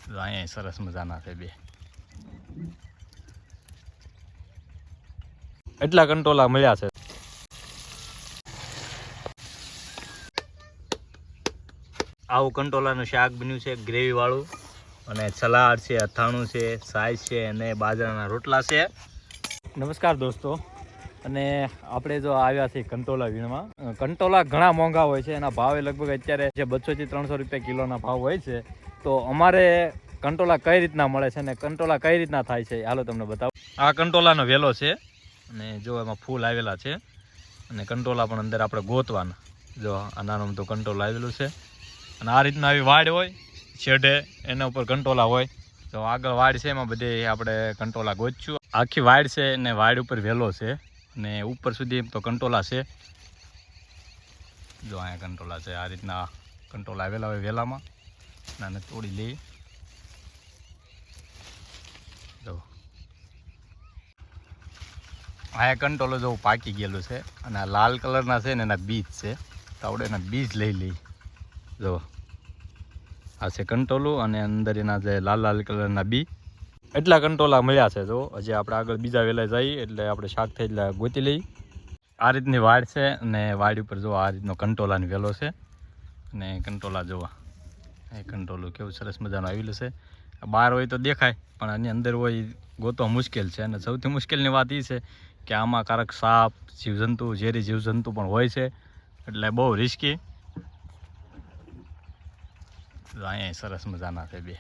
અહીંયા સરસ મજાના છે બે. એટલા કંટોલા મળ્યા છે. આવું કંટોલાનું શાક બન્યું છે, ગ્રેવી વાળું, અને સલાડ છે, અથાણું છે, સાઈઝ છે અને બાજરાના રોટલા છે. નમસ્કાર દોસ્તો, અને આપણે જો આવ્યા છીએ કંટોલા વીણમાં. કંટોલા ઘણા મોંઘા હોય છે, એના ભાવે લગભગ અત્યારે જે 200 થી 300 રૂપિયા કિલોના ભાવ હોય છે. તો અમારે કંટોલા કઈ રીતના મળે છે અને કંટોલા કઈ રીતના થાય છે હાલો તમને બતાવું. આ કંટોલાનો વેલો છે અને જો એમાં ફૂલ આવેલા છે, અને કંટોલા પણ અંદર આપણે ગોતવાના. જો આ નાનું મોટું કંટોલા આવેલું છે, અને આ રીતના આવી વાડ હોય છેડે, એના ઉપર કંટોલા હોય. તો આગળ વાડ છે, એમાં બધે આપણે કંટોલા ગોતશું. આખી વાડ છે ને વાડ ઉપર વેલો છે, અને ઉપર સુધી તો કંટોલા છે. જો અહીંયા કંટોલા છે, આ રીતના કંટોલા આવેલા હોય વેલામાં, અને તોડી લઈ. જો આ કંટોલો જો પાકી ગયેલું છે, અને આ લાલ કલરના છે ને એના બીજ છે, તો આપણે એના બીજ લઈ લઈ. જો આ છે કંટોલું, અને અંદર એના જે લાલ લાલ કલરના બી. એટલા કંટોલા મળ્યા છે. જો હજી આપણે આગળ બીજા વેલા જઈએ એટલે આપણે શાક થઈ એટલે ગોતી લઈ. આ રીતની વાડ છે, અને વાડ ઉપર જો આ રીતનો કંટોલાનો વેલો છે, અને કંટોલા જોવા એ કંટોલું કેવું સરસ મજાનું આવેલું છે. બહાર હોય તો દેખાય, પણ આની અંદર હોય ગોતવા મુશ્કેલ છે. અને સૌથી મુશ્કેલની વાત એ છે કે આમાં કારક સાપ, જીવજંતુ, ઝેરી જીવજંતુ પણ હોય છે, એટલે બહુ રિસ્કી. અહીંયા સરસ મજાના છે બે.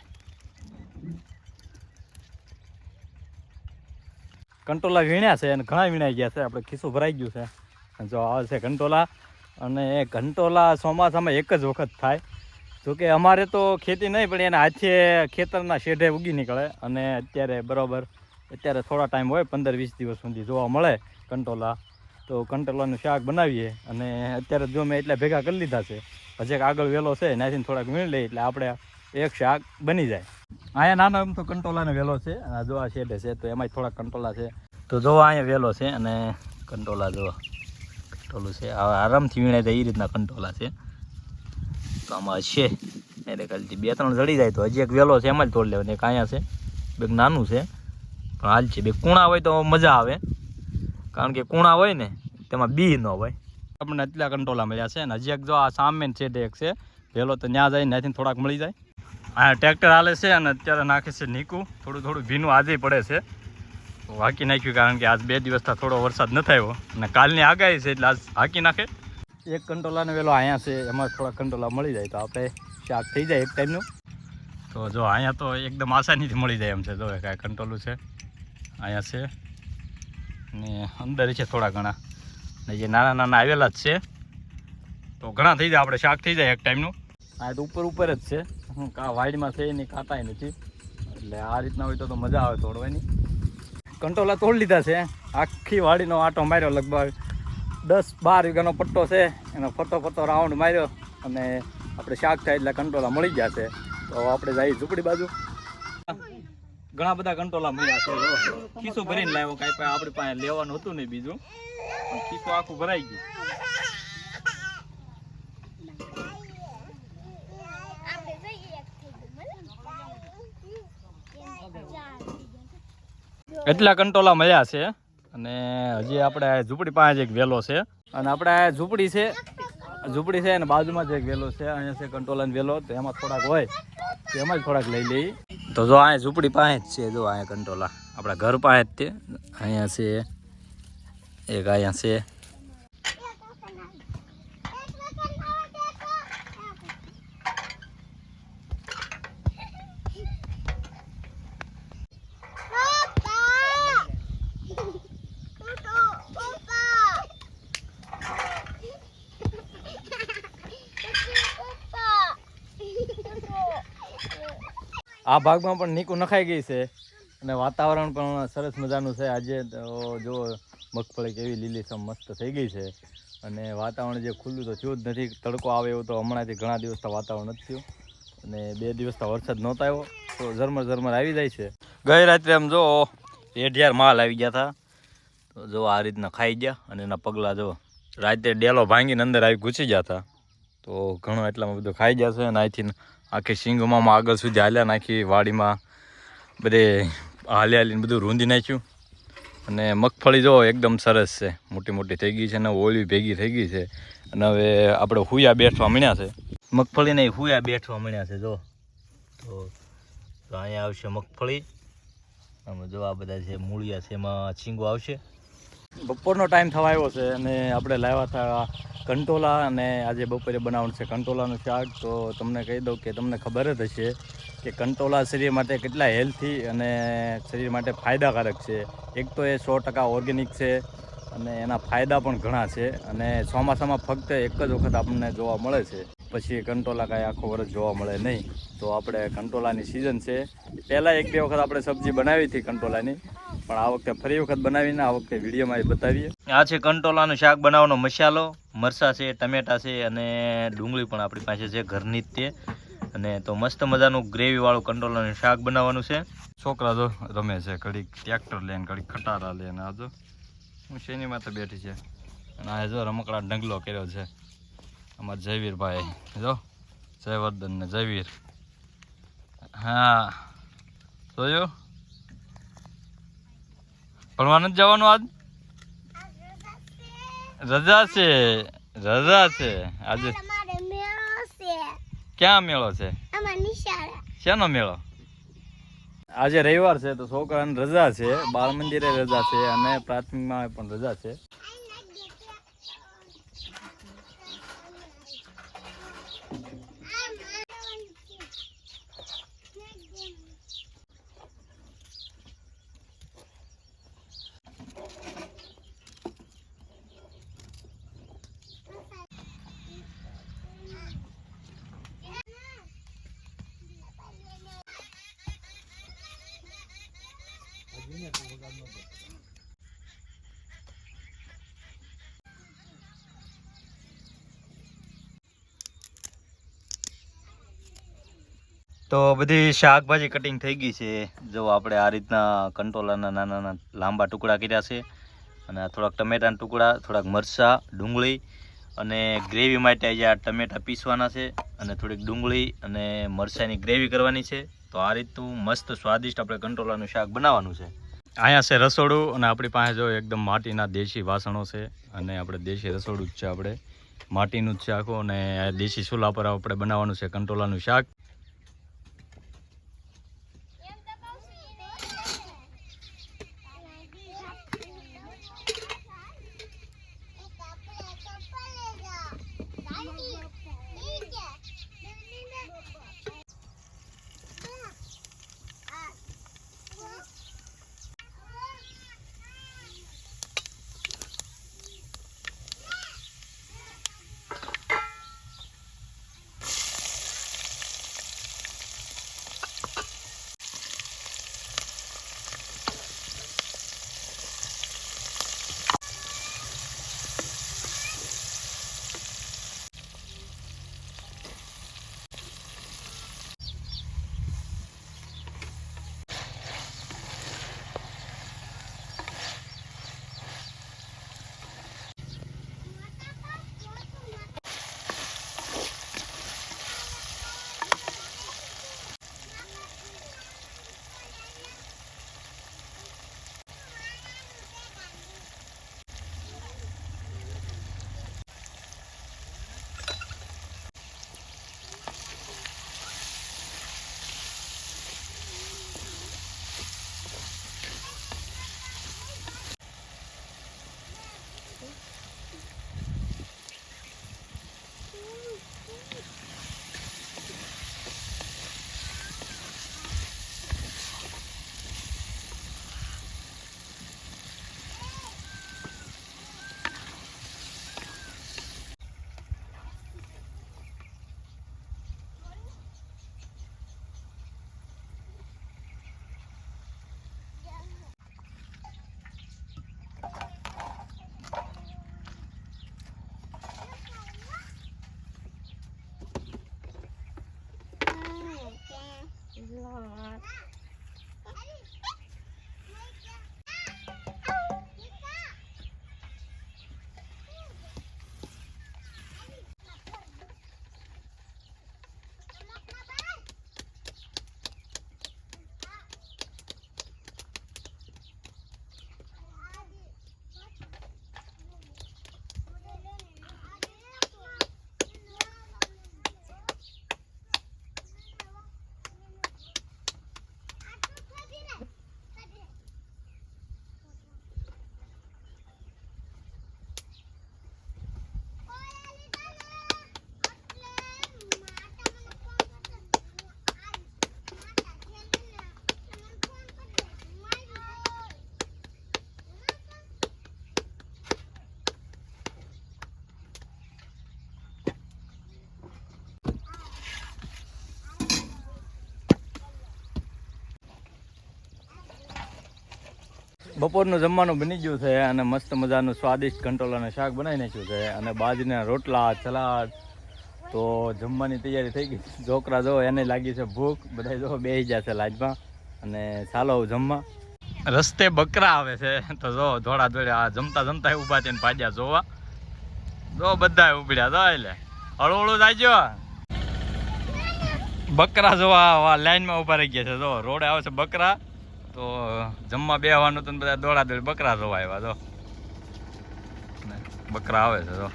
કંટોલા વીણ્યા છે, અને ઘણા વીણાઈ ગયા છે. આપણે ખિસ્સું ભરાઈ ગયું છે. જો આવે છે કંટોલા, અને કંટોલા ચોમાસામાં એક જ વખત થાય. જોકે અમારે તો ખેતી નહીં, પણ એના હાથે ખેતરના શેઢે ઉગી નીકળે. અને અત્યારે થોડા ટાઈમ હોય, 15-20 દિવસ સુધી જોવા મળે કંટોલા. તો કંટોલાનું શાક બનાવીએ, અને અત્યારે જો મેં એટલે ભેગા કરી લીધા છે. હજી આગળ વેલો છે, ત્યાંથી થોડાક વીણ લઈએ એટલે આપણે એક શાક બની જાય. અહીંયા નાનો એમ તો કંટોલાનો વેલો છે, અને જો આ શેઢે છે તો એમાંય થોડાક કંટોલા છે. તો જોવા અહીંયા વેલો છે, અને કંટોલા જોવા કંટોલું છે. આરામથી વીણાય જાય એ રીતના કંટોલા છે. તો આમાં છે એટલે ખાલી 2-3 જડી જાય તો હજી એક વેલો છે, એમાં જ તોડી લેવાનું. એક અહીંયા છે, બે નાનું છે, પણ હાલ છે. બે કૂણા હોય તો મજા આવે, કારણ કે કૂણા હોય ને તેમાં બી ન હોય. આપણને એટલા કંટોલા મળ્યા છે, અને હજી એક જો આ સામે છે એક છે વેલો, તો ત્યાં જાય ત્યાંથી થોડાક મળી જાય. આ ટ્રેક્ટર હાલે છે, અને અત્યારે નાખે છે નીકું. થોડું ભીનું આજે પડે છે, હાકી નાખ્યું, કારણ કે આજ 2 દિવસથી થોડો વરસાદ ન થયો, અને કાલની આગાહી છે એટલે આજ હાકી નાખે. એક કંટોલાનો વેલો અહીંયા છે, એમાં થોડા કંટોલા મળી જાય તો આપણે શાક થઈ જાય એક ટાઈમનું. તો જો અહીંયા તો એકદમ આસાનીથી મળી જાય એમ છે. જો કાંઈ કંટોલું છે અહીંયા છે, ને અંદર છે થોડા ઘણા, ને જે નાના નાના આવેલા જ છે, તો ઘણા થઈ જાય, આપણે શાક થઈ જાય એક ટાઈમનું. આ તો ઉપર જ છે, વાડીમાં છે એની કાંટાય નથી, એટલે આ રીતના હોય તો મજા આવે તોડવાની. કંટોલા તોડી લીધા છે, આખી વાડીનો આટો માર્યો. લગભગ 10-12 વીઘાનો પટ્ટો છે, એનો ફરતો રાઉન્ડ માર્યો, અને આપણે શાક થાય એટલે કંટોલા મળી ગયા છે. તો આપણે જઈએ ઝૂંપડી બાજુ. ઘણા બધા કંટોલા મળ્યા છે. ખીસું ભરીને લાવ્યો, કાંઈ આપણી પાસે લેવાનું હતું નહીં બીજું, પણ ખીસું આખું ભરાઈ ગયું. એટલા કંટોલા મળ્યા છે, અને હજી આપણે ઝૂંપડી પાસે જ એક વેલો છે, અને આપણે ઝૂંપડી છે અને બાજુમાં જ એક વેલો છે. અહીંયા છે કંટોલાનો વેલો, તો એમાં થોડાક હોય તો એમાં જ થોડાક લઈ લઈ. તો જો અહીંયા ઝૂંપડી પાસે જ છે, જો અહીંયા કંટોલા આપણા ઘર પાસે જ તે. અહીંયા છે એક, અહીંયા છે. આ ભાગમાં પણ નીકું નખાઈ ગઈ છે, અને વાતાવરણ પણ સરસ મજાનું છે. આજે તો જો મગફળી કેવી લીલીછમ મસ્ત થઈ ગઈ છે, અને વાતાવરણ જે ખુલ્લું તો થયું જ નથી. તડકો આવે એવું તો હમણાંથી ઘણા દિવસથી વાતાવરણ નથી થયું, અને 2 દિવસથી વરસાદ નહોતો આવ્યો, તો ઝરમર આવી જાય છે. ગઈ રાત્રે આમ જો 1,000 માલ આવી ગયા હતા, તો જો આ રીતના ખાઈ ગયા, અને એના પગલા જો રાતે ડેલો ભાંગીને અંદર આવી ઘૂસી ગયા હતા. તો ઘણો એટલામાં બધું ખાઈ ગયા છે, અને અહીંથી આખી સિંગમાં આગળ સુધી હાલ્યા નાખી વાડીમાં બધે હાલીને બધું રૂંધી નાખ્યું. અને મગફળી જો એકદમ સરસ છે, મોટી મોટી થઈ ગઈ છે ને ઓળી ભેગી થઈ ગઈ છે. અને હવે આપણે હુયા બેઠવા મળ્યા છે, મગફળીને હુયા બેઠવા મળ્યા છે. જો તો અહીંયા આવશે મગફળી, આમાં જો આ બધા છે મૂળિયા છે, એમાં છીંગો આવશે. બપોરનો ટાઈમ થવા આવ્યો છે અને આપણે લાવ્યા હતા કંટોલા, અને આજે બપોરે બનાવવાનું છે કંટોલાનું શાક. તો તમને કહી દઉં કે તમને ખબર જ હશે કે કંટોલા શરીર માટે કેટલા હેલ્થી અને શરીર માટે ફાયદાકારક છે. એક તો એ 100% ઓર્ગેનિક છે અને એના ફાયદા પણ ઘણા છે. અને ચોમાસામાં ફક્ત એક જ વખત આપણને જોવા મળે છે, પછી કંટોલા કાંઈ આખો વર્ષ જોવા મળે નહીં. તો આપણે કંટોલાની સિઝન છે. પહેલાં 1-2 વખત આપણે સબ્જી બનાવી હતી કંટોલાની, પણ આ વખતે ફરી વખત બનાવીને આ વખતે વિડીયોમાં બતાવીએ. આ છે કંટોલાનું શાક બનાવવાનો મસાલો, મરચાં છે, ટમેટા છે અને ડુંગળી પણ આપણી પાસે છે ઘરની જ તે. અને તો મસ્ત મજાનું ગ્રેવીવાળું કંટોલાનું શાક બનાવવાનું છે. છોકરા જો રમે છે, ઘડીક ટ્રેક્ટર લઈને ઘડીક ખટારા લઈને. આ જો હું શેની માથે બેઠી છે અને આ જો રમકડા ઢગલો કર્યો છે અમારા જયવીરભાઈ. જો જયવર્ધન ને જયવીર. હા જોયું, ભણવા નથી જવાનું આજ? રજા છે, રજા છે આજે. ક્યાં મેળો છે? શેનો મેળો? આજે રવિવાર છે તો છોકરાને રજા છે, બાળ મંદિરે રજા છે અને પ્રાથમિકમાં પણ રજા છે. તો બધી શાકભાજી કટિંગ થઈ ગઈ છે. જો આપણે આ રીતના કંટોલાના નાના નાના લાંબા ટુકડા કર્યા છે, અને થોડાક ટમેટાના ટુકડા, થોડાક મરચાં, ડુંગળી અને ગ્રેવી માટે આજે આ ટમેટા પીસવાના છે અને થોડીક ડુંગળી અને મરચાંની ગ્રેવી કરવાની છે. તો આ રીતનું મસ્ત સ્વાદિષ્ટ આપણે કંટોલાનું શાક બનાવવાનું છે. અહીંયા છે રસોડું અને આપણી પાસે જો એકદમ માટીના દેશી વાસણો છે અને આપણે દેશી રસોડું જ છે, આપણે માટીનું જ છે આખું. અને દેશી ચૂલા પર આપણે બનાવવાનું છે કંટોલાનું શાક. બપોરનું જમવાનું બની ગયું છે અને મસ્ત મજાનું સ્વાદિષ્ટ કંટોલાનું શાક બનાવી નાખ્યું છે અને બાજરીના રોટલા સલાડ. તો જમવાની તૈયારી થઈ ગઈ. છોકરા જો એને લાગી છે ભૂખ, બધા જો બેસી ગયા છે લાજમાં અને ચાલો જમવા. રસ્તે બકરા આવે છે તો જો થોડા થોડા જમતા જમતા ઊભા થઈને ભાજ્યા જોવા. જો બધા ઉભડ્યા જો એટલે હળવું હળવું જાયજો. બકરા જોવા લાઈનમાં ઊભા રહી ગયા છે. જો રોડે આવે છે બકરા, તો જમવા બેસવાનું તો બધા દોડા દોડી બકરા જોવા આવ્યા. જો બકરા આવે છે. જો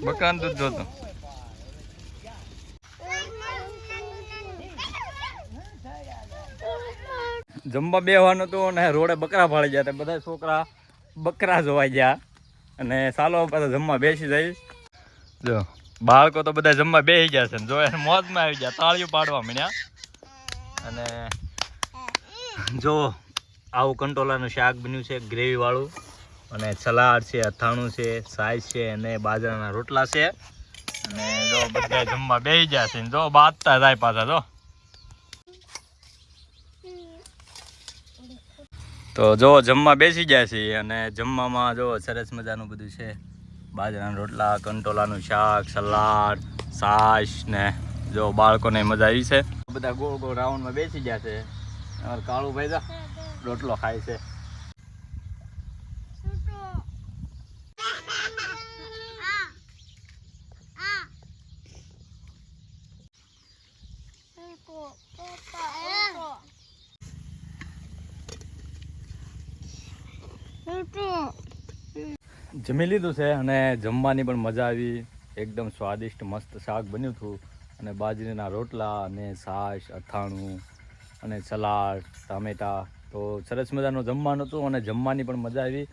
બકરાનું દૂધ જોતું. જમવા બેસવાનું હતું ને રોડે બકરા ભાળી ગયા. બધા છોકરા બકરા જોવાઈ ગયા અને ચાલો પાછા જમવા બેસી જાય. જો બાળકો તો બધા જમવા બેસી ગયા છે. જો એને મોજમાં આવી ગયા, તાળીઓ પાડવા માંડ્યા. અને જો આવું કંટોલાનું શાક બન્યું છે ગ્રેવી વાળું, અને સલાડ છે, અથાણું છે, સાઈઝ છે અને બાજરાના રોટલા છે. અને જો બધા જમવા બેસી ગયા છે. જો બાજતા જાય પાછા. જો તો જો જમવા બેસી ગયા છે અને જમવામાં જો સરસ મજાનું બધું છે. બાજરાના રોટલા, કંટોલાનું શાક, સલાડ, છાશ ને જો બાળકોને મજા આવી છે. બધા ગોળ ગોળ રાઉન્ડમાં બેસી ગયા છે. કાળુભાઈ જા રોટલો ખાય છે. જમી લીધું છે અને જમવાની પણ મજા આવી. એકદમ સ્વાદિષ્ટ મસ્ત શાક બન્યું હતું અને બાજરીના રોટલા અને છાશ, અથાણું અને સલાડ, ટામેટા. તો સરસ મજાનું જમવાનું હતું અને જમવાની પણ મજા આવી.